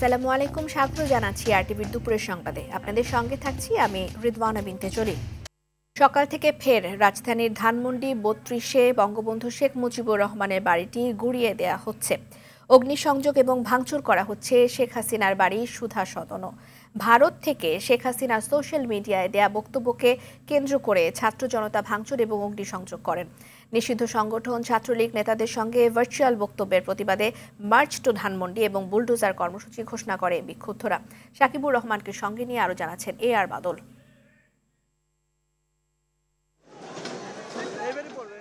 আসসালামু আলাইকুম, স্বাগত জানাচ্ছি আরটিভির দুপুরের সংবাদে। আপনাদের সঙ্গে থাকছি আমি রিদওয়ানা বিনতে জলিল। সকাল থেকে ফের রাজধানীর ধানমন্ডি ৩২-এ বঙ্গবন্ধু শেখ মুজিবুর রহমানের বাড়িটি গুঁড়িয়ে দেয়া হচ্ছে। অগ্নিসংযোগ এবং ভাঙচুর করা হচ্ছে শেখ হাসিনার বাড়ি সুধা সদনও। ভারত থেকে শেখ হাসিনার সোশ্যাল মিডিয়ায় দেয়া বক্তব্যকে কেন্দ্র করে ছাত্র জনতা ভাঙচুর এবং অগ্নিসংযোগ করেন। নিষিদ্ধ সংগঠন ছাত্রলীগ নেতাদের সঙ্গে ভার্চুয়াল বক্তব্যের প্রতিবাদে মার্চ টু ধানমন্ডি এবং বুলডোজার কর্মসূচি ঘোষণা করে বিক্ষুব্ধরা। সাকিবুর রহমানকে সঙ্গে নিয়ে আরো জানাচ্ছেন আর বাদল।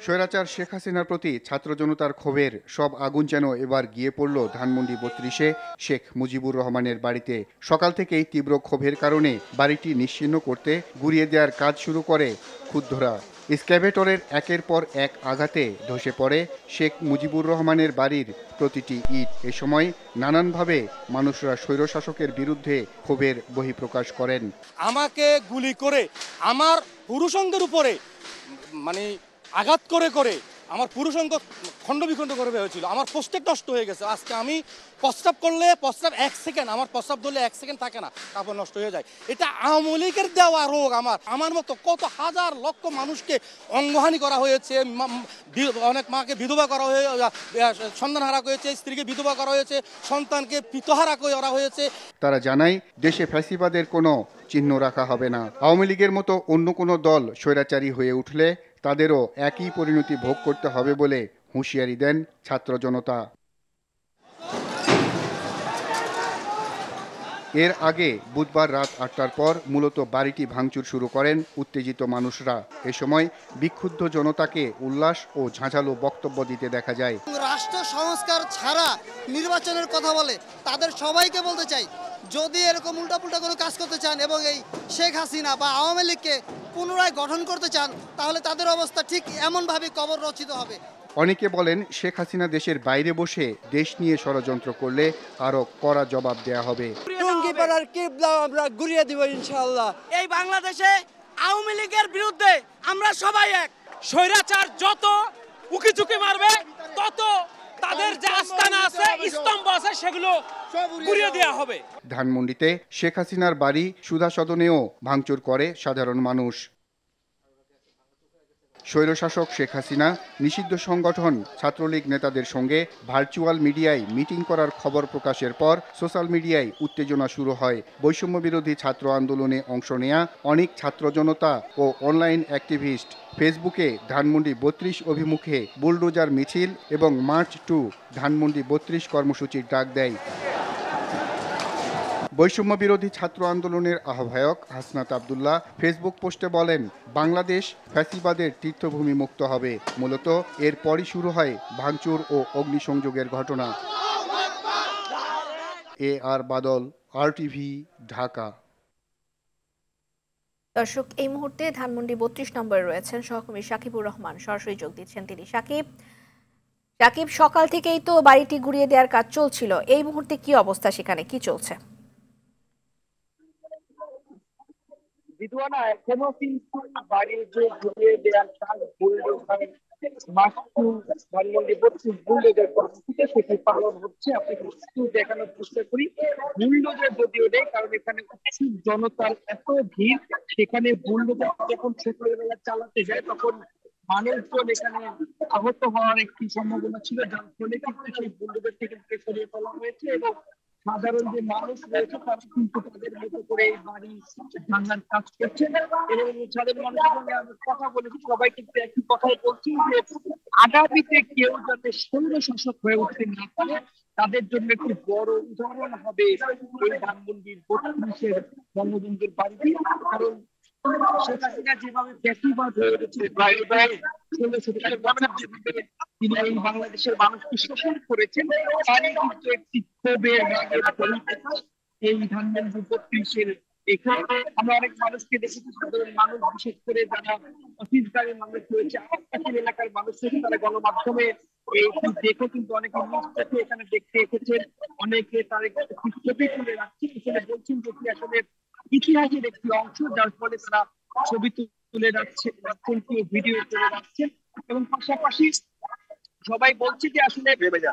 স্বৈরাচার শেখ হাসিনার প্রতি ছাত্র জনতার ক্ষোভের সব আগুন যেন এবার গিয়ে পড়ল ধানমন্ডি ৩২-এ শেখ মুজিবুর রহমানের বাড়িতে। সকাল থেকেই তীব্র ক্ষোভের কারণে বাড়িটি নিশ্চিহ্ন করতে গুঁড়িয়ে দেওয়ার কাজ শুরু করে ক্ষুব্ধরা। এক্সক্যাভেটরের একের পর এক আঘাতে ধসে পড়ে শেখ মুজিবুর রহমানের বাড়ির প্রতিটি ইট। এ সময় নানানভাবে মানুষরা স্বৈরশাসকের বিরুদ্ধে ক্ষোভের বহিঃপ্রকাশ করেন। আমাকে গুলি করে আমার পুরুষঙ্গের উপরে আঘাত করে করে আমার পুরুষঙ্গ খণ্ড বিখণ্ড করে হয়েছিল। আমার প্রস্টেট নষ্ট হয়ে গেছে। আজকে আমি প্রস্রাব করলে প্রস্রাব 1 সেকেন্ড, আমার প্রস্রাব ধরলে 1 সেকেন্ড থাকে না, তারপর নষ্ট হয়ে যায়। এটা আওয়ামী লীগের দেওয়া রোগ। আমার মতো কত হাজার লক্ষ মানুষকে অঙ্গহানি করা হয়েছে, অনেক মাকে বিধবা করা হয়েছে, সন্তানহারা হয়েছে, স্ত্রীকে বিধবা করা হয়েছে, সন্তানকে পিতহারা করা হয়েছে। তারা জানায় দেশে ফ্যাসিবাদের কোনো চিহ্ন রাখা হবে না। আওয়ামী লীগের মতো অন্য কোনো দল স্বৈরাচারী হয়ে উঠলে তাদেরও একই পরিণতি ভোগ করতে হবে বলে হুঁশিয়ারি দেন ছাত্র জনতা। এর আগে বুধবার রাত ৮টার পর মূলত বাড়িটি ভাঙচুর শুরু করেন উত্তেজিত মানুষরা। এ সময় বিক্ষুব্ধ জনতাকে উল্লাস ও ঝাঁঝালো বক্তব্য দিতে দেখা যায়। রাষ্ট্র সংস্কার ছাড়া নির্বাচনের কথা বলে তাদের সবাইকে বলতে চাই, যদি এরকম উল্টাপুল্টা কোনো কাজ করতে চান এবং এই শেখ হাসিনা বা আওয়ামী লীগকে পুনরায় গঠন করতে চান, তাহলে তাদের অবস্থা ঠিক এমনভাবে কবর রচিত হবে। অনেকে বলেন শেখ হাসিনা দেশের বাইরে বসে দেশ নিয়ে ষড়যন্ত্র করলে আরো কড়া জবাব দেয়া হবে। টুঙ্গিপাড়ার কিবলা আমরা ঘুরিয়ে দিব ইনশাআল্লাহ। এই বাংলাদেশে আওয়ামী লীগের বিরুদ্ধে আমরা সবাই এক। স্বৈরাচার যত উকিঝুঁকি মারবে তত তাদের যে আস্তানা আছে, স্তম্ভ আছে, সেগুলো ঘুরিয়ে দেওয়া হবে। ধানমন্ডিতে শেখ হাসিনার বাড়ি সুধা সদনেও ভাঙচুর করে সাধারণ মানুষ। স্বৈরশাসক শেখ হাসিনা নিষিদ্ধ সংগঠন ছাত্রলীগ নেতাদের সঙ্গে ভার্চুয়াল মিডিয়ায় মিটিং করার খবর প্রকাশের পর সোশ্যাল মিডিয়ায় উত্তেজনা শুরু হয়। বৈষম্য বিরোধী ছাত্র আন্দোলনে অংশ নেয়া অনেক ছাত্র জনতা ও অনলাইন অ্যাক্টিভিস্ট ফেসবুকে ধানমন্ডি ৩২ অভিমুখে বুলডোজার মিছিল এবং মার্চ টু ধানমন্ডি ৩২ কর্মসূচির ডাক দেয়। বৈষম্য বিরোধী ছাত্র আন্দোলনের আহ্বায়ক হাসনাত আব্দুল্লাহ ফেসবুক পোস্টে বলেন, বাংলাদেশ ফ্যাসিবাদের তীর্থভূমি মুক্ত হবে। মূলত এরপরই শুরু হয় ভাঙচুর ও অগ্নিসংযোগের ঘটনা। আর বাদল, আরটিভি, ঢাকা। দর্শক, এই মুহূর্তে ধানমন্ডি ৩২ নম্বরে রয়েছেন সহকর্মী সাকিবুর রহমান, সরাসরি যোগ দিচ্ছেন তিনি। সাকিব, সকাল থেকেই তো বাড়িটি ঘুরিয়ে দেওয়ার কাজ চলছিল, এই মুহূর্তে কি অবস্থা, সেখানে কি চলছে? বিদ্যুৎ এখনো কিন্তু বাড়ির যে ঘুরিয়ে দেওয়ার কাজ ধানমন্ডি ৩২ বুলডোজার কর্মসূচিতে সেটি পালন হচ্ছে। আপনাকে একটু দেখানোর চেষ্টা করি। বুলডোজার যদিও নেই, কারণ এখানে উৎসুক জনতার এত ভিড়, সেখানে বুলডোজার যখন সকালবেলা চালাতে যায় তখন মানুষজন এখানে আহত হওয়ার একটি সম্ভাবনা ছিল, যার ফলে কিন্তু সেই বুলডোজার থেকে সরিয়ে ফেলা হয়েছে এবং সাধারণ যে মানুষ রয়েছে তারা কিন্তু তাদের মতো করে এই বাড়ি ভাঙার কাজ করছে এবং সাধারণ মানুষের সঙ্গে আমি কথা বলেছি, সবাই কিন্তু একই কথাই বলছি যে আগামীতে কেউ যাতে স্বৈর শাসক হয়ে উঠতে না পারে, তাদের জন্য একটি বড় উদাহরণ হবে এই ধানমন্ডির ৩২-এর বঙ্গবন্ধুর বাড়িটি। কারণ শেখ হাসিনা যেভাবে ফ্যাসিবাদ হয়ে উঠেছে, তিনি এই বাংলাদেশের মানুষকে শোষণ করেছেন, তারই কিন্তু একটি ক্ষোভের এই ধানমন্ডি ৩২-এর। এখানে আমরা অনেক মানুষকে দেখেছি, সাধারণ মানুষ, বিশেষ করে যারা অফিসগামী মানুষ রয়েছে, আশপাশের এলাকার মানুষ রয়েছে, তারা গণমাধ্যমে দেখে কিন্তু অনেকে নিউজ দেখে এখানে দেখতে এসেছেন। অনেকে তার একটি ছবি তুলে রাখছেন, এখানে বলছেন যে আসলে ইতিহাসের একটি অংশ, যার ফলে তারা ছবি তুলে রাখছেন, ভিডিও তুলে রাখছেন এবং পাশাপাশি সবাই বলছে যে আসলে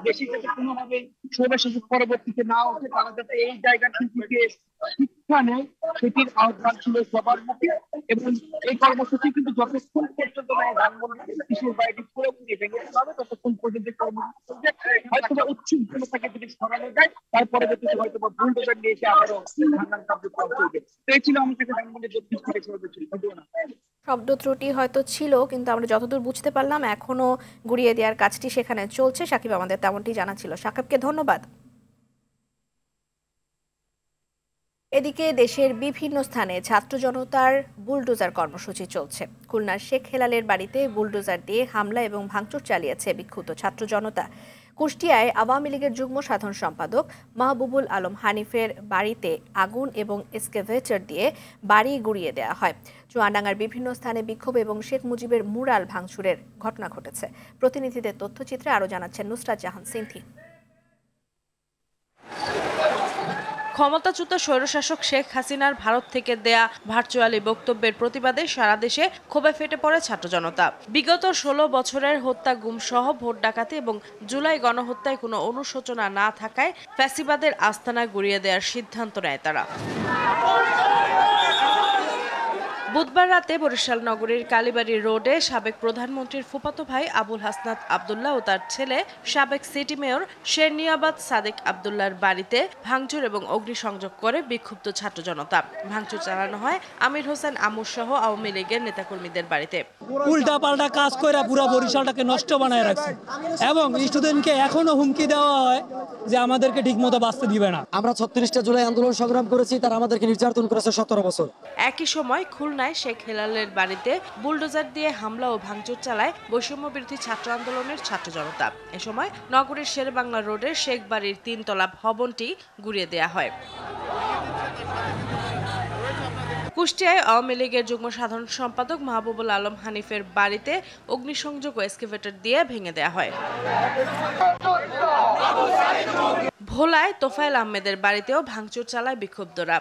দেশে যাতে কোনোভাবে সবার শেষে পরবর্তীতে না ওঠে, তারা যাতে এই জায়গাটি থেকে শিক্ষা নেয় সেটির আহ্বান ছিল সবার মুখে। এবং এই কর্মসূচি কিন্তু যতক্ষণ পর্যন্ত বিশেষ বাড়িটি পুরোপুরি ভেঙে ফেলা হবে ততক্ষণ পর্যন্ত কর্মসূচি হয়তো উচ্ছুক জনতাকে যদি সরানো যায়, তার পরবর্তীতে হয়তো বুলডোজার নিয়ে এসে আবারও ভাঙার কার্যক্রম চলবে। এই ছিল আমার কাছে ধানমন্ডি ৩২ থেকে সর্বোচ্চ। শব্দ ত্রুটি হয়তো ছিল, কিন্তু আমরা যতদূর বুঝতে পারলাম এখনো গুড়িয়ে দেওয়ার কাজটি সেখানে চলছে। সাকিব আমাদের তেমনটি জানাচ্ছিল। সাকিবকে ধন্যবাদ। এদিকে দেশের বিভিন্ন স্থানে ছাত্র জনতার বুলডোজার কর্মসূচি চলছে। খুলনার শেখ হেলালের বাড়িতে বুলডোজার দিয়ে হামলা এবং ভাঙচুর চালিয়েছে বিক্ষুব্ধ ছাত্র জনতা। কুষ্টিয়ায় আওয়ামী লীগের যুগ্ম সাধারণ সম্পাদক মাহবুবুল আলম হানিফের বাড়িতে আগুন এবং এক্সকাভেটর দিয়ে বাড়ি গুড়িয়ে দেওয়া হয়। চুয়াডাঙ্গার বিভিন্ন স্থানে বিক্ষোভ এবং শেখ মুজিবের মুরাল ভাঙচুরের ঘটনা ঘটেছে। প্রতিনিধিদের তথ্যচিত্রে আরও জানাচ্ছেন নুসরাত জাহান সিনথি। ক্ষমতাচ্যুত স্বৈরশাসক শেখ হাসিনার ভারত থেকে দেয়া ভার্চুয়ালি বক্তব্যের প্রতিবাদে সারা দেশে ক্ষোভে ফেটে পড়ে ছাত্র জনতা। বিগত 16 বছরের হত্যা, গুম সহ ভোট ডাকাতি এবং জুলাই গণহত্যায় কোনো অনুশোচনা না থাকায় ফ্যাসিবাদের আস্তানা গুড়িয়ে দেওয়ার সিদ্ধান্ত নেয় তারা। বুধবার রাতে বরিশাল নগরীর কালীবাড়ি রোডে সাবেক প্রধানমন্ত্রীর ফুফাতো ভাই আবুল হাসনাত আব্দুল্লাহ ও তার ছেলে সাবেক সিটি মেয়র শেরনিয়াবাদ সাদেক আব্দুল্লাহর বাড়িতে ভাঙচুর এবং অগ্নিসংযোগ করে বিক্ষুব্ধ ছাত্র জনতা। ভাঙচুর চালানো হয় আমির হোসেন আমুর সহ আওয়ামী লীগের নেতাকর্মীদের বাড়িতে। উল্টা পাল্টা কাজ করে পুরো বরিশালটাকে নষ্ট বানায় রাখছে এবং স্টুডেন্টকে এখনো হুমকি দেওয়া হয় যে আমাদেরকে ঠিকমতো বাঁচতে দিবে না। আমরা 36টা জুলাই আন্দোলন সংগ্রাম করেছি, তারা আমাদেরকে নির্যাতন করেছে 17 বছর। একই সময় খুলনায় শেখ হেলালের বাড়িতে বুলডোজার দিয়ে হামলা ও ভাঙচুর চালায় বৈষম্য বিরোধী ছাত্র আন্দোলনের ছাত্র জনতা। এ সময় নগরীর শেরেবাংলা রোডের শেখ বাড়ির 3 তলা ভবনটি গুড়িয়ে দেওয়া হয়। কুষ্টিয়ায় আওয়ামী লীগের যুগ্ম সাধারণ সম্পাদক মাহবুবুল আলম হানিফের বাড়িতে অগ্নিসংযোগ ও এক্সকাভেটর দিয়ে ভেঙে দেওয়া হয়। ভোলায় তোফায়েল আহমেদের বাড়িতেও ভাঙচুর চালায় বিক্ষুব্ধরা।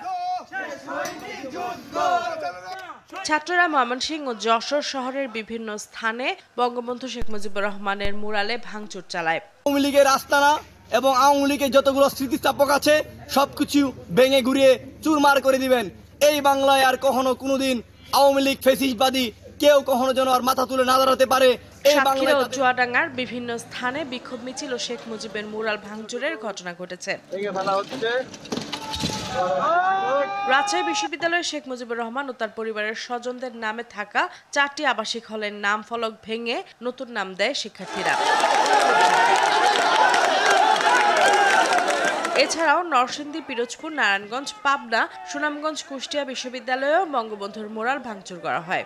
ছাত্ররা ময়মনসিংহ ও যশোর শহরের বিভিন্ন স্থানে বঙ্গবন্ধু শেখ মুজিবুর রহমানের মুরালে ভাঙচুর চালায়। আওয়ামী লীগের আস্তানা এবং আওয়ামী লীগের যতগুলো স্মৃতিস্থাপক আছে সবকিছু ভেঙে ঘুরিয়ে চুরমার করে দিবেন। এই বাংলায় আর কখনো কোনোদিন আওয়ামী লীগ ফ্যাসিস্টবাদী কেউ কখনো যেন আর মাথা তুলে না দাঁড়াতে পারে। সাতক্ষীরা ও চুয়াডাঙ্গার বিভিন্ন স্থানে বিক্ষোভ মিছিল ও শেখ মুজিবের মুরাল ভাঙচুরের ঘটনা ঘটেছে। রাজশাহী বিশ্ববিদ্যালয়ে শেখ মুজিবুর রহমান ও তার পরিবারের স্বজনদের নামে থাকা 4টি আবাসিক হলের নাম ফলক ভেঙে নতুন নাম দেয় শিক্ষার্থীরা। এছাড়াও নরসিংদী, পিরোজপুর, নারায়ণগঞ্জ, পাবনা, সুনামগঞ্জ, কুষ্টিয়া বিশ্ববিদ্যালয়েও বঙ্গবন্ধুর মুরাল ভাঙচুর করা হয়।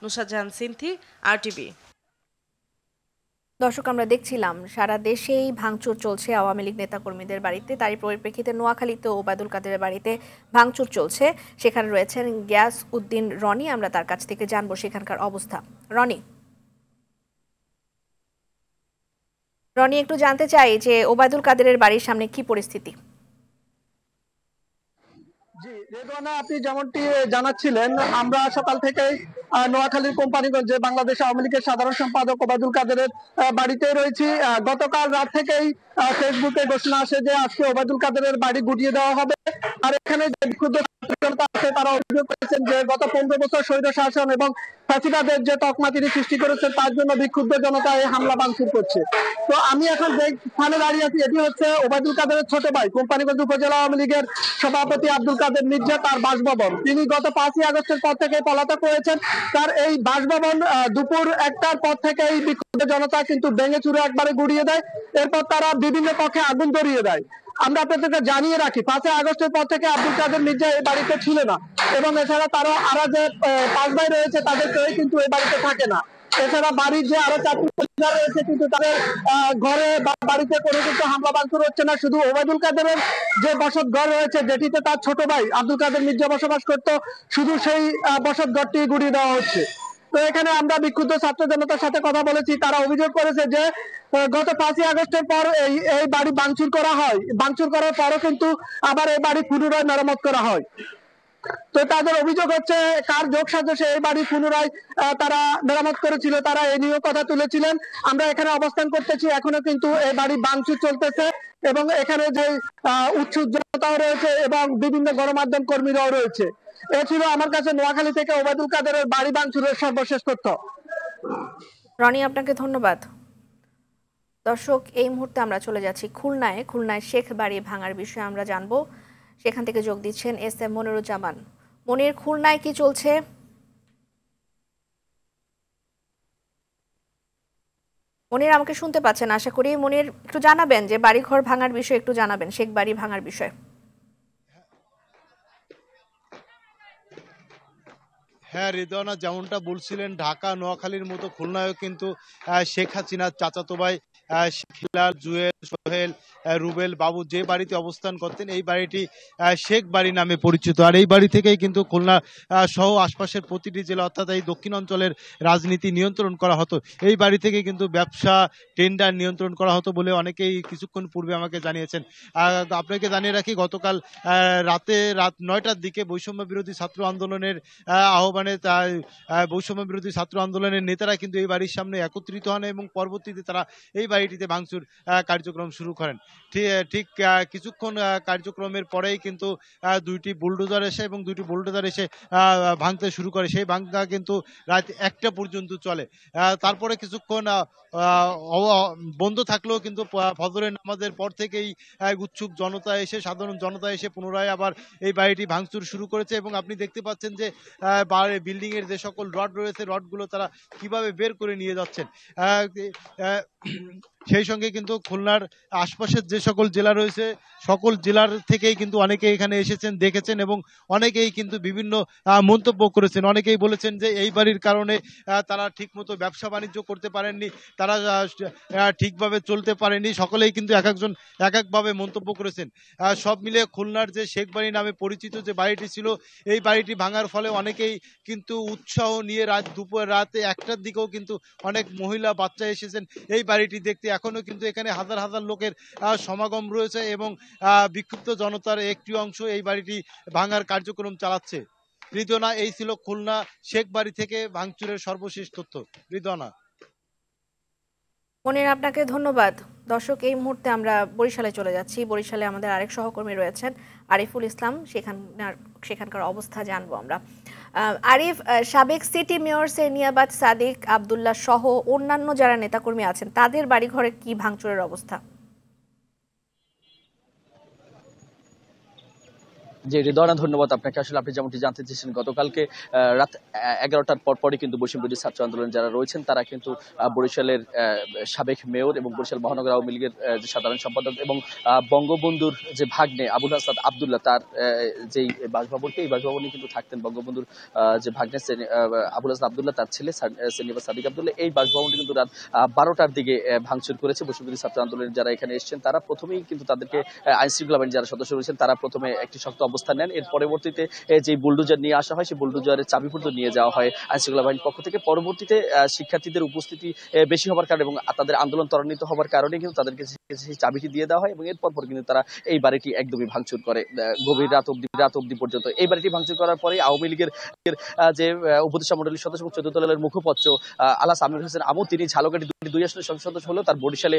নুসরাত জাহান সিনথি, RTV। দর্শক, আমরা দেখছিলাম সারা দেশেই ভাঙচুর চলছে আওয়ামী লীগ নেতাকর্মীদের বাড়িতে। তারই পরিপ্রেক্ষিতে নোয়াখালীতে ওবায়দুল কাদেরের বাড়িতে ভাঙচুর চলছে। সেখানে রয়েছেন গ্যাস উদ্দিন রনি। আমরা তার কাছ থেকে জানবো সেখানকার অবস্থা। রনি, একটু জানতে চাই যে ওবায়দুল কাদেরের বাড়ির সামনে কি পরিস্থিতি? জি রেদওয়ানা, আপনি যেমনটি জানাচ্ছিলেন, আমরা সকাল থেকেই নোয়াখালীর কোম্পানিগঞ্জে বাংলাদেশ আওয়ামী লীগের সাধারণ সম্পাদক ওবায়দুল কাদেরের বাড়িতে রয়েছি। গতকাল রাত থেকেই ফেসবুকে ঘোষণা আসে যে আজকে ওবায়দুল কাদেরের বাড়ি গুটিয়ে দেওয়া হবে। আর এখানে যে বিক্ষুব্ধ জনতা আছে তারা অভিযোগ করেছেন যে গত 15 বছর স্বৈর শাসন এবং ফ্যাসিবাদের যে তকমা তিনি সৃষ্টি করেছেন তার জন্য বিক্ষুব্ধ জনতা এই হামলা ভাঙচুর করছে। তো আমি এখন যে স্থানে দাঁড়িয়ে আছি এটি হচ্ছে ওবায়দুল কাদেরের ছোট ভাই কোম্পানিগঞ্জ উপজেলা আওয়ামী লীগের সভাপতি আব্দুল কাদের মির্জা, তার বাসভবন। তিনি গত 5ই আগস্টের পর থেকে পলাতক রয়েছেন। তার এই বাসভবন দুপুর 1টার পর থেকে এই বিক্ষুব্ধ জনতা কিন্তু ভেঙে চুরে একবারে গুড়িয়ে দেয়। এরপর তারা বিভিন্ন কক্ষে আগুন ধরিয়ে দেয়। আমরা আপনাদেরকে জানিয়ে রাখি, 5ই আগস্টের পর থেকে আব্দুল কাদের মির্জা এই বাড়িতে ছিল না এবং এছাড়া তারা আরো যে 5 ভাই রয়েছে তাদের কেউ কিন্তু এই বাড়িতে থাকে না। এছাড়া বাড়ির যে আরো 4টি পরিবার রয়েছে কিন্তু তাদের ঘরে বা বাড়িতে কোনো কিছু হামলা ভাঙচুর হচ্ছে না। শুধু ওবায়দুল কাদেরের যে বসত ঘর রয়েছে যেটিতে তার ছোট ভাই আব্দুল কাদের মির্জা বসবাস করতো, শুধু সেই বসত ঘরটি গুড়িয়ে দেওয়া হচ্ছে। তো এখানে আমরা বিক্ষুব্ধ ছাত্র জনতার সাথে কথা বলেছি। তারা অভিযোগ করেছে যে গত 5ই আগস্টের পর এই বাড়ি ভাঙচুর করা হয়। ভাঙচুর করার পরও কিন্তু আবার এই বাড়ি পুনরায় মেরামত করা হয়। তো তাদের অভিযোগ হচ্ছে কার যোগসাজশে এই বাড়ি পুনরায় তারা মেরামত করেছিল, তারা এই নিয়ে কথা তুলেছিলেন। আমরা এখানে অবস্থান করতেছি, এখনো কিন্তু এই বাড়ি ভাঙচুর চলতেছে এবং এখানে যে উৎসুক জনতাও রয়েছে এবং বিভিন্ন গণমাধ্যম কর্মীরাও রয়েছে। এ ছিল আমার কাছে নোয়াখালী থেকে ওবায়দুল কাদেরের বাড়ি ভাঙচুরের সর্বশেষ তথ্য। রনি, আপনাকে ধন্যবাদ। দর্শক, এই মুহূর্তে আমরা চলে যাচ্ছি খুলনায় শেখ বাড়ি ভাঙার বিষয়ে আমরা জানবো। সেখান থেকে যোগ দিচ্ছেন এস.এম. মনিরুজ্জামান। মনির, খুলনায় কি চলছে? মনির আমাকে শুনতে পাচ্ছেন আশা করি। মনির, একটু জানাবেন যে বাড়িঘর ভাঙার বিষয়ে, একটু জানাবেন শেখ বাড়ি ভাঙার বিষয়ে। হ্যাঁ রিদওয়ানা, যেমনটা বলছিলেন, ঢাকা নোয়াখালীর মতো খুলনায়ও কিন্তু শেখ হাসিনার চাচাতো ভাই শেখিলাল, জুয়েল, সোহেল, রুবেল বাবু যে বাড়িতে অবস্থান করতেন এই বাড়িটি শেখ বাড়ি নামে পরিচিত। আর এই বাড়ি থেকেই কিন্তু খুলনা সহ আশপাশের প্রতিটি জেলা অর্থাৎ এই দক্ষিণ অঞ্চলের রাজনীতি নিয়ন্ত্রণ করা হতো। এই বাড়ি থেকে কিন্তু ব্যবসা, টেন্ডার নিয়ন্ত্রণ করা হতো বলে অনেকেই কিছুক্ষণ পূর্বে আমাকে জানিয়েছেন। আপনাকে জানিয়ে রাখি, গতকাল রাত 9টার দিকে বৈষম্য বিরোধী ছাত্র আন্দোলনের আহ্বানে বৈষম্য বিরোধী ছাত্র আন্দোলনের নেতারা কিন্তু এই বাড়ির সামনে একত্রিত হন এবং পরবর্তীতে তারা এই বাড়িটিতে ভাঙচুর কার্যক্রম শুরু করেন। ঠিক কিছুক্ষণ কার্যক্রমের পরেই কিন্তু দুইটি বুলডোজার এসে ভাঙতে শুরু করে। সেই ভাঙা কিন্তু রাত 1টা পর্যন্ত চলে। তারপরে কিছুক্ষণ বন্ধ থাকলেও কিন্তু ফজরের নামাজের পর থেকেই উৎসুক জনতা এসে, সাধারণ জনতা এসে পুনরায় আবার এই বাড়িটি ভাঙচুর শুরু করেছে এবং আপনি দেখতে পাচ্ছেন যে বিল্ডিং এর যে সকল রড রয়েছে, রডগুলো তারা কিভাবে বের করে নিয়ে যাচ্ছেন। সেই সঙ্গে কিন্তু খুলনার আশপাশের যে সকল জেলা রয়েছে সকল জেলার থেকেই কিন্তু অনেকেই এখানে এসেছেন, দেখেছেন এবং অনেকেই কিন্তু বিভিন্ন মন্তব্য করেছেন। অনেকেই বলেছেন যে এই বাড়ির কারণে তারা ঠিকমতো ব্যবসা বাণিজ্য করতে পারেননি, তারা ঠিকভাবে চলতে পারেনি। সকলেই কিন্তু এক একজন এক একভাবে মন্তব্য করেছেন। সব মিলে খুলনার যে শেখ বাড়ি নামে পরিচিত যে বাড়িটি ছিল, এই বাড়িটি ভাঙার ফলে অনেকেই কিন্তু উৎসাহ নিয়ে রাতে 1টার দিকেও কিন্তু অনেক মহিলা বাচ্চা এসেছেন এই বাড়িটি দেখতে। এখনো কিন্তু এখানে হাজার হাজার লোকের সমাগম রয়েছে এবং বিক্ষুব্ধ জনতার একটি অংশ এই বাড়িটি ভাঙার কার্যক্রম চালাচ্ছে। রিদওয়ানা, এই ছিল খুলনা শেখ বাড়ি থেকে ভাঙচুরের সর্বশেষ তথ্য। রিদওয়ানা। মনির, আপনাকে ধন্যবাদ। দর্শক, এই মুহূর্তে আমরা বরিশালে চলে যাচ্ছি। বরিশালে আমাদের আরেক সহকর্মী রয়েছেন আরিফুল ইসলাম, সেখানকার অবস্থা জানবো আমরা। আরিফ, সাবেক সিটি মেয়র সেনিয়াবাদ সাদিক আব্দুল্লাহ সহ অন্যান্য যারা নেতাকর্মী আছেন তাদের বাড়িঘরে কি ভাঙচুরের অবস্থা? যে রিদওয়ানা, ধন্যবাদ আপনাকে। আসলে আপনি যেমনটি জানতে চেয়েছেন, গতকালকে রাত 11টার পরপরই কিন্তু বৈষম্য বিরোধী ছাত্র আন্দোলন যারা রয়েছেন তারা কিন্তু বরিশালের সাবেক মেয়র এবং বরিশাল মহানগর আওয়ামী লীগের যে সাধারণ সম্পাদক এবং বঙ্গবন্ধুর যে ভাগ্নে আবুল হাসনাত আব্দুল্লাহ তার যেই বাসভবনকে, এই বাসভবনে কিন্তু থাকতেন বঙ্গবন্ধুর যে ভাগ্নে আবুল হাসনাত আব্দুল্লাহ, তার ছেলে সেনিয়াবাদ সাদিক আব্দুল্লাহ। এই বাসভবনটি কিন্তু রাত 12টার দিকে ভাঙচুর করেছে বৈষম্য বিরোধী ছাত্র আন্দোলনের যারা এখানে এসেছেন। তারা প্রথমেই কিন্তু তাদেরকে আইন শৃঙ্খলা বাহিনীর যারা সদস্য রয়েছেন তারা প্রথমে একটি শক্ত অবস্থান নেন। এর পরবর্তীতে যে বুলডোজার নিয়ে আসা হয় সেই বুলডোজারের চাবি পর্যন্ত নিয়ে যাওয়া হয় আইনশৃঙ্খলা বাহিনীর পক্ষ থেকে। পরবর্তীতে শিক্ষার্থীদের উপস্থিতি বেশি হওয়ার কারণে এবং তাদের আন্দোলন ত্বরান্বিত হওয়ার কারণে কিন্তু তাদেরকে সেই চাবিটি দিয়ে দেওয়া হয় এবং এরপর কিন্তু তারা এই বাড়িটি একদমই ভাঙচুর করে গভীর রাত অবধি পর্যন্ত। এই বাড়িটি ভাঙচুর করার পরে আওয়ামী লীগের যে উপদেষ্টা মণ্ডলীর সদস্য এবং 14 দলের মুখপত্র আলাস আমির হোসেন আমু, তিনি ঝালকাঠি 2 আসনের সংসদ সদস্য হলেও তার বরিশালে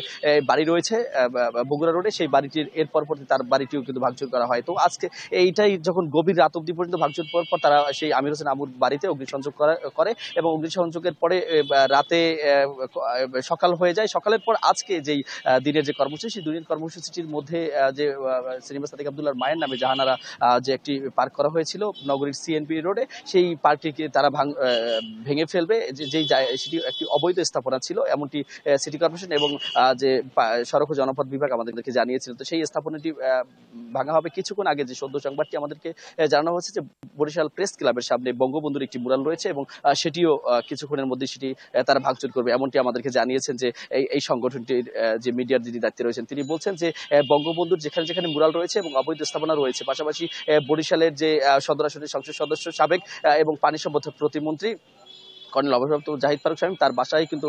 বাড়ি রয়েছে বগুড়া রোডে, সেই বাড়িটির এর পরবর্তী তার বাড়িটিও কিন্তু ভাঙচুর করা হয়। তো আজকে এইটাই যখন গভীর রাত অবধি পর্যন্ত ভাঙচুর পর তারা সেই আমির হোসেন আমুর বাড়িতে অগ্নিসংযোগ করে এবং অগ্নিসংযোগের পরে রাতে সকাল হয়ে যায়। সকালের পর আজকে যেই দিনের যে কর্মসূচি, সেই দিনের কর্মসূচিটির মধ্যে যে সেনিয়াবাদ সাদিক আব্দুল্লাহর মায়ের নামে জাহানারা যে একটি পার্ক করা হয়েছিল নগরীর সিএনপি রোডে, সেই পার্কটিকে তারা ভেঙে ফেলবে। সেটি একটি অবৈধ স্থাপনা ছিল এমনটি সিটি কর্পোরেশন এবং যে সড়ক ও জনপথ বিভাগ আমাদেরকে জানিয়েছিল। তো সেই স্থাপনাটি ভাঙা হবে। কিছুক্ষণ আগে যে সদ্য সংবাদটি আমাদেরকে জানানো হয়েছে যে বরিশাল প্রেস ক্লাবের সামনে বঙ্গবন্ধুর একটি মুরাল রয়েছে এবং সেটিও কিছুক্ষণের মধ্যে সেটি তারা ভাঙচুর করবে এমনটি আমাদেরকে জানিয়েছেন যে এই সংগঠনটির যে মিডিয়ার যিনি দায়িত্বে রয়েছেন তিনি বলছেন যে বঙ্গবন্ধুর যেখানে যেখানে মুরাল রয়েছে এবং অবৈধ স্থাপনা রয়েছে, পাশাপাশি বরিশালের যে সদর আসনের সংসদ সদস্য সাবেক এবং পানি সম্পদ প্রতিমন্ত্রী কর্নেল অবসরপ্রাপ্ত জাহিদ ফারুক শামীম তার বাসায় কিন্তু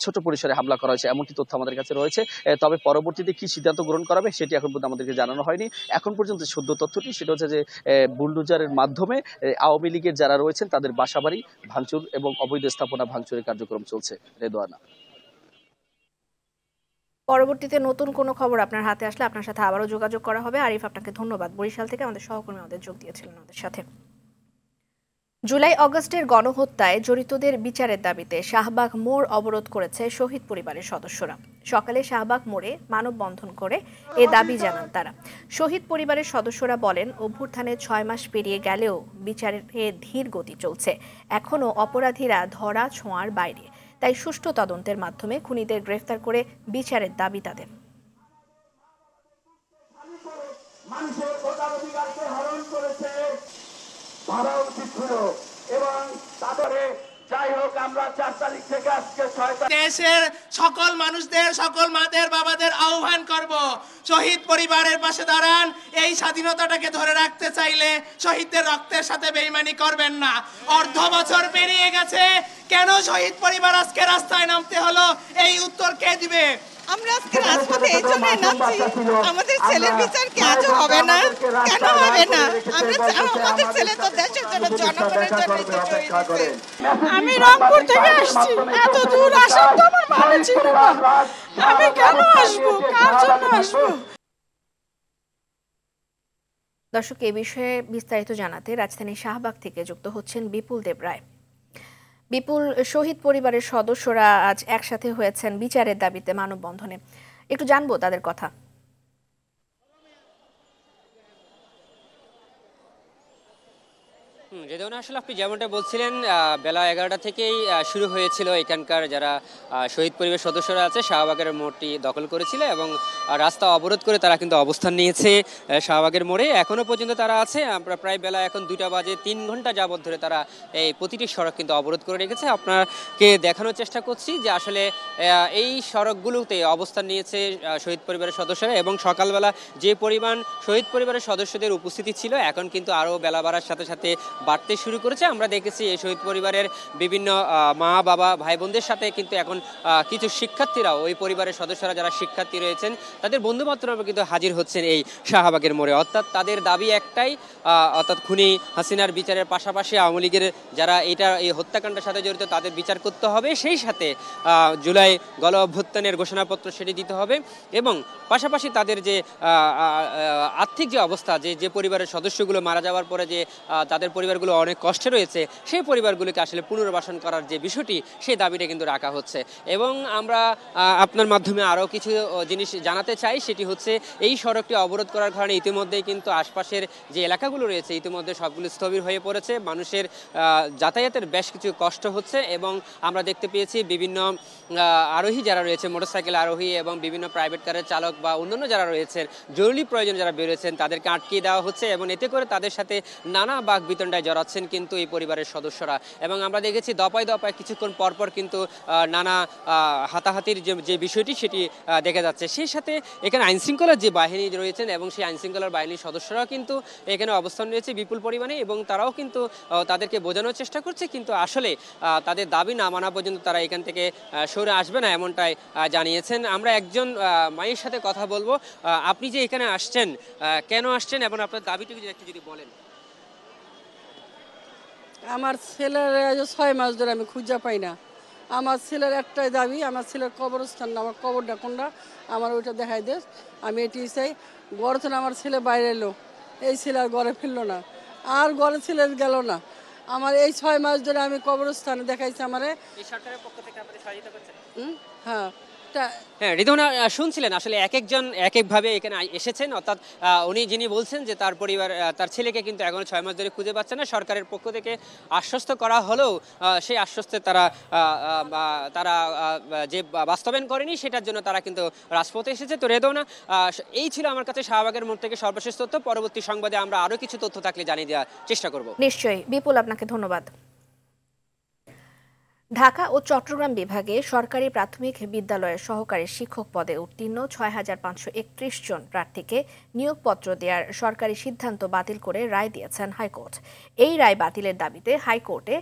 ছোট পরিসরে হামলা করা হয়েছে এমনটি তথ্য আমাদের কাছে রয়েছে। তবে পরবর্তীতে কি সিদ্ধান্ত গ্রহণ করা হবে সেটি এখন পর্যন্ত আমাদেরকে জানানো হয়নি। এখন পর্যন্ত শুদ্ধ তথ্যটি সেটা হচ্ছে যে বুলডোজারের মাধ্যমে আওয়ামী লীগের যারা রয়েছেন তাদের বাসাবাড়ি ভাঙচুর এবং অবৈধ স্থাপনা ভাঙচুরের কার্যক্রম চলছে। রেদওয়ানা, পরবর্তীতে নতুন কোনো খবর আপনার হাতে আসলে আপনার সাথে আবারও যোগাযোগ করা হবে। আরিফ, আপনাকে ধন্যবাদ। বরিশাল থেকে আমাদের সহকর্মী আমাদের যোগ দিয়েছিলেন আমাদের সাথে। জুলাই আগস্টের গণহত্যায় জড়িতদের বিচারের দাবিতে শাহবাগ মোড় অবরোধ করেছে শহীদ পরিবারের সদস্যরা। সকালে শাহবাগ মোড়ে মানববন্ধন করে এ দাবি জানান তারা। শহীদ পরিবারের সদস্যরা বলেন, অভ্যুত্থানের 6 মাস পেরিয়ে গেলেও বিচারের ধীর গতি চলছে। এখনও অপরাধীরা ধরা ছোঁয়ার বাইরে। তাই সুষ্ঠু তদন্তের মাধ্যমে খুনিদের গ্রেফতার করে বিচারের দাবি তাদের। মানুষের ভোটাধিকারকে হরণ করেছে, ধরা উচিত ছিল এবং তারপরে যাই হোক আমরা 4 তারিখ থেকে আজকে 6 তারিখ দেশের সকল মানুষদের, সকল মাদের বাবাদের আহ্বান করব, শহীদ পরিবারের পাশে দাঁড়ান। এই স্বাধীনতাটাকে ধরে রাখতে চাইলে শহীদদের রক্তের সাথে বেইমানি করবেন না। অর্ধ বছর পেরিয়ে গেছে, কেন শহীদ পরিবার আজকে রাস্তায় নামতে হলো, এই উত্তর কে দিবে? আমরা আজকে রাজপথে এই জন্য নামছি, আমাদের ছেলের বিচার কি আজও হবে না? কেন হবে না? আমাদের ছেলে তো দেশের জন্য, জনগণের জন্য। আমি রংপুর থেকে আসছি, এত দূর আসার তো আমার ভালো ছিল না। আমি কেন আসবো, কার জন্য আসবো? দর্শক, এই বিষয়ে বিস্তারিত জানাতে রাজধানী শাহবাগ থেকে যুক্ত হচ্ছেন বিপুল দেব রায়। বিপুল, শহীদ পরিবারের সদস্যরা আজ একসাথে হয়েছেন বিচারের দাবিতে মানববন্ধনে, একটু জানবো তাদের কথা। রেদওয়ানা, আসলে আপনি যেমনটা বলছিলেন, বেলা 11টা থেকেই শুরু হয়েছিল এখানকার যারা শহীদ পরিবারের সদস্যরা আছে শাহবাগের মোড়টি দখল করেছিল এবং রাস্তা অবরোধ করে তারা কিন্তু অবস্থান নিয়েছে শাহবাগের মোড়ে। এখনো পর্যন্ত তারা আছে। আমরা প্রায় বেলা এখন 2টা বাজে, 3 ঘন্টা যাবত ধরে তারা এই প্রতিটি সড়ক কিন্তু অবরোধ করে রেখেছে। আপনাকে দেখানোর চেষ্টা করছি যে আসলে এই সড়কগুলোতে অবস্থান নিয়েছে শহীদ পরিবারের সদস্যরা এবং সকালবেলা যে পরিমাণ শহীদ পরিবারের সদস্যদের উপস্থিতি ছিল এখন কিন্তু আরও বেলা বাড়ার সাথে সাথে বাড়তে শুরু করেছে। আমরা দেখেছি এই শহীদ পরিবারের বিভিন্ন মা বাবা ভাই বোনদের সাথে কিন্তু এখন কিছু শিক্ষার্থীরাও, ওই পরিবারের সদস্যরা যারা শিক্ষার্থী রয়েছেন তাদের বন্ধুবান্ধবরা কিন্তু হাজির হচ্ছেন এই শাহবাগের মোড়ে। অর্থাৎ তাদের দাবি একটাই, অর্থাৎ খুনি হাসিনার বিচারের পাশাপাশি আওয়ামী লীগের যারা এই হত্যাকাণ্ডের সাথে জড়িত তাদের বিচার করতে হবে, সেই সাথে জুলাই গণ অভ্যুত্থানের ঘোষণাপত্র সেটি দিতে হবে এবং পাশাপাশি তাদের যে আর্থিক যে অবস্থা, যে পরিবারের সদস্যগুলো মারা যাওয়ার পরে যে তাদের পরিবারগুলো অনেক কষ্টে রয়েছে, সেই পরিবারগুলোকে আসলে পুনর্বাসন করার যে বিষয়টি, সেই দাবিটা কিন্তু রাখা হচ্ছে। এবং আমরা আপনার মাধ্যমে আরও কিছু জিনিস জানাতে চাই, সেটি হচ্ছে এই সড়কটি অবরোধ করার কারণে ইতিমধ্যেই কিন্তু আশপাশের যে এলাকাগুলো রয়েছে ইতিমধ্যে সবগুলো স্থবির হয়ে পড়েছে। মানুষের যাতায়াতের বেশ কিছু কষ্ট হচ্ছে এবং আমরা দেখতে পেয়েছি বিভিন্ন আরোহী যারা রয়েছে, মোটরসাইকেল আরোহী এবং বিভিন্ন প্রাইভেট কারের চালক বা অন্যান্য যারা রয়েছেন, জরুরি প্রয়োজন যারা বেরোয়েছেন তাদেরকে আটকিয়ে দেওয়া হচ্ছে এবং এতে করে তাদের সাথে নানা বাক বিতণ্ডায় জড়াচ্ছেন কিন্তু এই পরিবারের সদস্যরা। এবং আমরা দেখেছি দপায় দপায় কিছুক্ষণ পরপর কিন্তু নানা হাতাহাতির যে বিষয়টি সেটি দেখা যাচ্ছে। সেই সাথে এখানে আইনশৃঙ্খলার যে বাহিনী রয়েছেন এবং সেই আইনশৃঙ্খলার বাহিনীর সদস্যরাও কিন্তু এখানে অবস্থান রয়েছে বিপুল পরিমাণে এবং তারাও কিন্তু তাদেরকে বোঝানোর চেষ্টা করছে, কিন্তু আসলে তাদের দাবি না মানা পর্যন্ত তারা এখান থেকে সরে আসবে না, এমনটাই জানিয়েছেন। আমরা একজন মায়ের সাথে কথা বলবো। আপনি যে এখানে আসছেন, কেন আসছেন এবং আপনার দাবিটুকু একটু যদি বলেন। আমার ছেলের 6 মাস ধরে আমি খুঁজে পাই না। আমার ছেলের একটাই দাবি, আমার ছেলের কবরস্থান না, আমার কবরটা কোনটা আমার ওইটা দেখাই দে। আমি এটি চাই। ঘর থেকে আমার ছেলে বাইরে এলো, এই ছেলে আর ঘরে ফিরলো না, আর ঘরে ছেলে গেল না। আমার এই 6 মাস ধরে আমি কবরস্থানে দেখাইছি। আমারে এই সরকারের পক্ষ থেকে আপনাদের সহায়তা করছেন? হ্যাঁ। হ্যাঁ, রিদওয়ানা শুনছিলেন, আসলে এক একজন এক একভাবে এখানে এসেছেন। অর্থাৎ উনি যিনি বলছেন যে তার পরিবার, তার ছেলেকে কিন্তু এখনো 6 মাস ধরে খুঁজে পাচ্ছে না। সরকারের পক্ষ থেকে আশ্বস্ত করা হলেও সেই আশ্বস্তে তারা যে বাস্তবায়ন করেনি, সেটার জন্য তারা কিন্তু রাজপথে এসেছে। তো রিদওয়ানা, এই ছিল আমার কাছে শাহবাগের মোড় থেকে সর্বশেষ তথ্য। পরবর্তী সংবাদে আমরা আরও কিছু তথ্য থাকলে জানিয়ে দেওয়ার চেষ্টা করব। নিশ্চয়ই বিপুল, আপনাকে ধন্যবাদ। ঢাকা ও চট্টগ্রাম বিভাগে সরকারি প্রাথমিক বিদ্যালয়ের সহকারী শিক্ষক পদে উত্তীর্ণ 6531 জন প্রার্থীকে নিয়োগপত্র দেওয়ার সরকারি সিদ্ধান্ত বাতিল করে রায় দিয়েছেন হাইকোর্ট। এই রায় বাতিলের দাবিতে হাইকোর্টে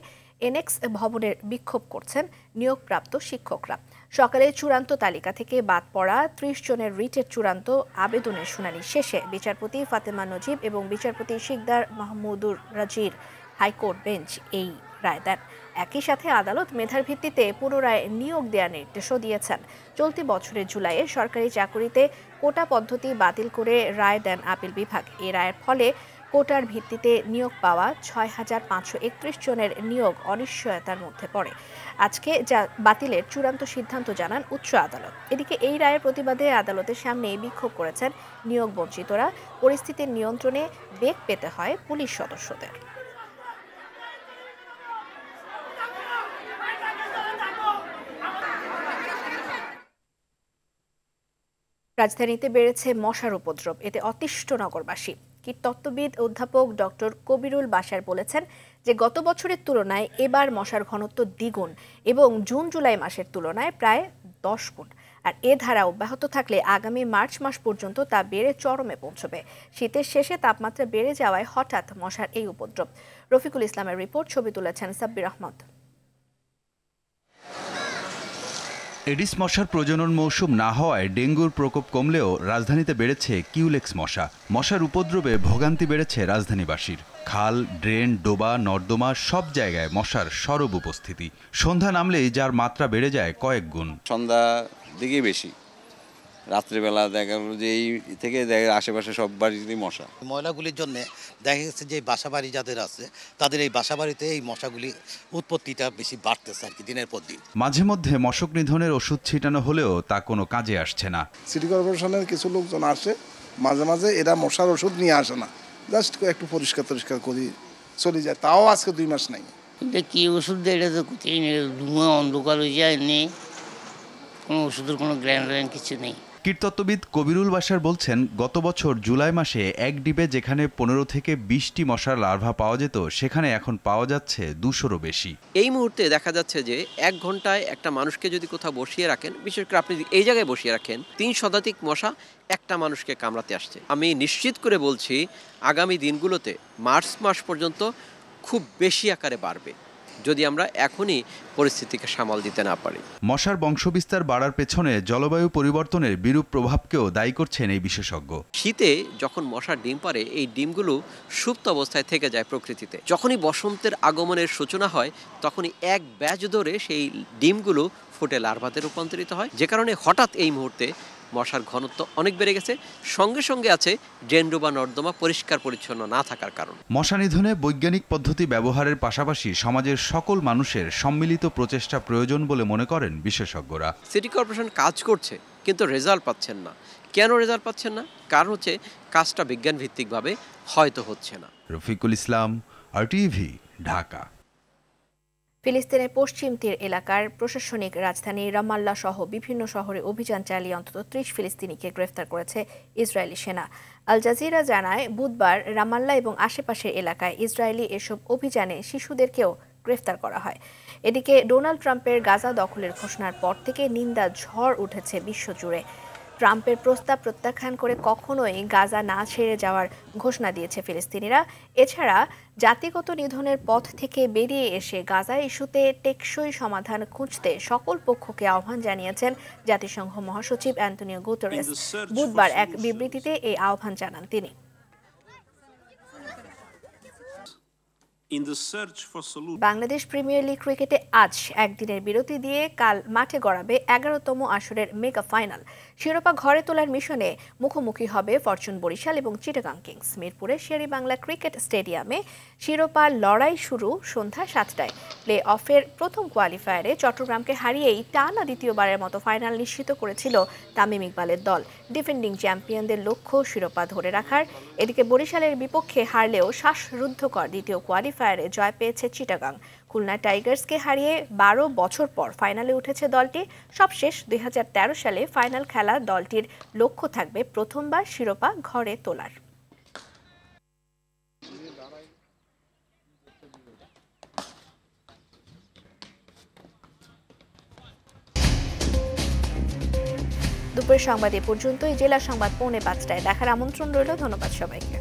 এনএক্স ভবনের বিক্ষোভ করছেন নিয়োগপ্রাপ্ত শিক্ষকরা। সকালে চূড়ান্ত তালিকা থেকে বাদ পড়া ৩০ জনের রিটের চূড়ান্ত আবেদনের শুনানি শেষে বিচারপতি ফাতেমা নজিব এবং বিচারপতি শিকদার মাহমুদুর রাজির হাইকোর্ট বেঞ্চ এই রায় দেন। একই সাথে আদালত মেধার ভিত্তিতে পুনরায় নিয়োগ দেওয়ার নির্দেশও দিয়েছেন। চলতি বছরের জুলাইয়ে সরকারি চাকুরিতে কোটা পদ্ধতি বাতিল করে রায় দেন আপিল বিভাগ। এই রায়ের ফলে কোটার ভিত্তিতে নিয়োগ পাওয়া ৬,৫৩১ জনের নিয়োগ অনিশ্চয়তার মধ্যে পড়ে। আজকে যা বাতিলের চূড়ান্ত সিদ্ধান্ত জানান উচ্চ আদালত। এদিকে এই রায়ের প্রতিবাদে আদালতের সামনে বিক্ষোভ করেছেন নিয়োগ বঞ্চিতরা। পরিস্থিতির নিয়ন্ত্রণে বেগ পেতে হয় পুলিশ সদস্যদের। রাজধানীতে বেড়েছে মশার উপদ্রব, এতে অতিষ্ঠ নগরবাসী। কীটতত্ত্ববিদ অধ্যাপক ডক্টর কবিরুল বাশার বলেছেন যে গত বছরের তুলনায় এবার মশার ঘনত্ব দ্বিগুণ এবং জুন জুলাই মাসের তুলনায় প্রায় 10 গুণ। আর এ ধারা অব্যাহত থাকলে আগামী মার্চ মাস পর্যন্ত তা বেড়ে চরমে পৌঁছবে। শীতের শেষে তাপমাত্রা বেড়ে যাওয়ায় হঠাৎ মশার এই উপদ্রব। রফিকুল ইসলামের রিপোর্ট, ছবি তুলেছেন সাব্বির আহমদ। এডিস মশার প্রজনন মৌসুম না হওয়ায় ডেঙ্গুর প্রকোপ কমলেও রাজধানীতে বেড়েছে কিউলেক্স মশা। মশার উপদ্রবে ভোগান্তি বেড়েছে রাজধানীবাসীর। খাল, ড্রেন, ডোবা, নর্দমা সব জায়গায় মশার সরব উপস্থিতি। সন্ধ্যা নামলেই যার মাত্রা বেড়ে যায় কয়েক গুণ। সন্ধ্যা দিকে বেশি, রাত্রিবেলা দেখা গেল যে এই থেকে আশেপাশে সব বাড়িতেই মশা। ময়লাগুলির জন্য দেখা গেছে যে বাসাবাড়ি যাদের আছে তাদের এই বাসাবাড়িতে এই মশাগুলি উৎপত্তিটা বেশি বাড়তেছে আর কি দিনের পর দিন। মাঝে মধ্যে মশক নিধনের ওষুধ ছিটানো হলেও তা কোনো কাজে আসছে না। সিটি কর্পোরেশনের কিছু লোকজন আসে, মাঝে মাঝে এরা মশার ওষুধ নিয়ে আসে না, জাস্ট একটু পরিষ্কার করি চলে যায়। তাও আজকে 2 মাস নাই। কি ওষুধ দেয় এটা তো ধুঁয়া অন্ধকার হয়ে যায়, নেই কোনো ওষুধের কোনো গ্র্যান্ড কিছু নেই। কীটতত্ত্ববিদ কবিরুল বাশার বলছেন, গত বছর জুলাই মাসে এক ডিবে যেখানে 15 থেকে 20টি মশার লার্ভা পাওয়া যেত সেখানে এখন পাওয়া যাচ্ছে 200-রও বেশি। এই মুহূর্তে দেখা যাচ্ছে যে 1 ঘন্টায় একটা মানুষকে যদি কোথাও বসিয়ে রাখেন, বিশেষ করে আপনি এই জায়গায় বসিয়ে রাখেন, 3 শতাধিক মশা একটা মানুষকে কামড়াতে আসছে। আমি নিশ্চিত করে বলছি আগামী দিনগুলোতে মার্চ মাস পর্যন্ত খুব বেশি আকারে বাড়বে যদি আমরা এখনই পরিস্থিতিকে সামাল দিতে না পারি। মশার বংশবিস্তার বাড়ার পেছনে জলবায়ু পরিবর্তনের বিরূপ প্রভাবকেও দায়ী করছেন এই বিশেষজ্ঞ। শীতে যখন মশার ডিম পাড়ে, এই ডিমগুলো সুপ্ত অবস্থায় থেকে যায় প্রকৃতিতে। যখনই বসন্তের আগমনের সূচনা হয় তখনই এক ব্যাচ ধরে সেই ডিমগুলো ফুটে লার্ভাতে রূপান্তরিত হয়, যে কারণে হঠাৎ এই মুহূর্তে মশার ঘনত্ব অনেক বেড়ে গেছে। সঙ্গে সঙ্গে আছে ড্রেন বা নর্দমা পরিষ্কার পরিচ্ছন্ন না থাকার কারণ। মশা নিধনে বৈজ্ঞানিক পদ্ধতি ব্যবহারের পাশাপাশি সমাজের সকল মানুষের সম্মিলিত প্রচেষ্টা প্রয়োজন বলে মনে করেন বিশেষজ্ঞরা। সিটি কর্পোরেশন কাজ করছে কিন্তু রেজাল্ট পাচ্ছেন না। কেন রেজাল্ট পাচ্ছেন না? কারণ হচ্ছে কাজটা বিজ্ঞান ভিত্তিকভাবে হয়তো হচ্ছে না। রফিকুল ইসলাম, RTV, ঢাকা। ফিলিস্তিনের পশ্চিম তীর এলাকার প্রশাসনিক রাজধানী রামাল্লা সহ বিভিন্ন শহরে অভিযান চালিয়ে অন্তত 30 ফিলিস্তিনিকে গ্রেফতার করেছে ইসরায়েলি সেনা। আল জাজিরা জানায়, বুধবার রামাল্লা এবং আশেপাশের এলাকায় ইসরায়েলি এসব অভিযানে শিশুদেরকেও গ্রেফতার করা হয়। এদিকে ডোনাল্ড ট্রাম্পের গাজা দখলের ঘোষণার পর থেকে নিন্দা ঝড় উঠেছে বিশ্বজুড়ে। ট্রাম্পের প্রস্তাব প্রত্যাখ্যান করে কখনোই গাজা না ছেড়ে যাওয়ার ঘোষণা দিয়েছে ফিলিস্তিনিরা। এছাড়া জাতিগত নিধনের পথ থেকে বেরিয়ে এসে গাজা ইস্যুতে টেকসই সমাধান খুঁজতে সকল পক্ষকে আহ্বান জানিয়েছেন জাতিসংঘ মহাসচিব অ্যান্টনিও গুতেরেস। বুধবার এক বিবৃতিতে এই আহ্বান জানান তিনি। বাংলাদেশ প্রিমিয়ার লিগ ক্রিকেটে আজ একদিনের বিরতি দিয়ে কাল মাঠে গড়াবে 11তম আসরের মেগা ফাইনাল। শিরোপা ঘরে তোলার মিশনে মুখোমুখি হবে ফরচুন বরিশাল এবং চিটাগাং কিংস। মিরপুরের শেরেবাংলা ক্রিকেট স্টেডিয়ামে শিরোপার লড়াই শুরু সন্ধ্যা 7টায়। প্লে অফের প্রথম কোয়ালিফায়ারে চট্টগ্রামকে হারিয়েই টানা দ্বিতীয়বারের মতো ফাইনাল নিশ্চিত করেছিল তামিম ইকবালের দল। ডিফেন্ডিং চ্যাম্পিয়নদের লক্ষ্য শিরোপা ধরে রাখার। এদিকে বরিশালের বিপক্ষে হারলেও শ্বাসরুদ্ধকর দ্বিতীয় কোয়ালিফায়ারে জয় পেয়েছে চিটাগাং। খুলনা টাইগার্সকে হারিয়ে 12 বছর পর ফাইনালে উঠেছে দলটি। সবশেষ 2013 সালে ফাইনাল খেলা দলটির লক্ষ্য থাকবে প্রথমবার শিরোপা ঘরে তোলার। দুপুরের সংবাদ এ পর্যন্তই। জেলা সংবাদ 4:45টায় দেখার আমন্ত্রণ রইল। ধন্যবাদ সবাইকে।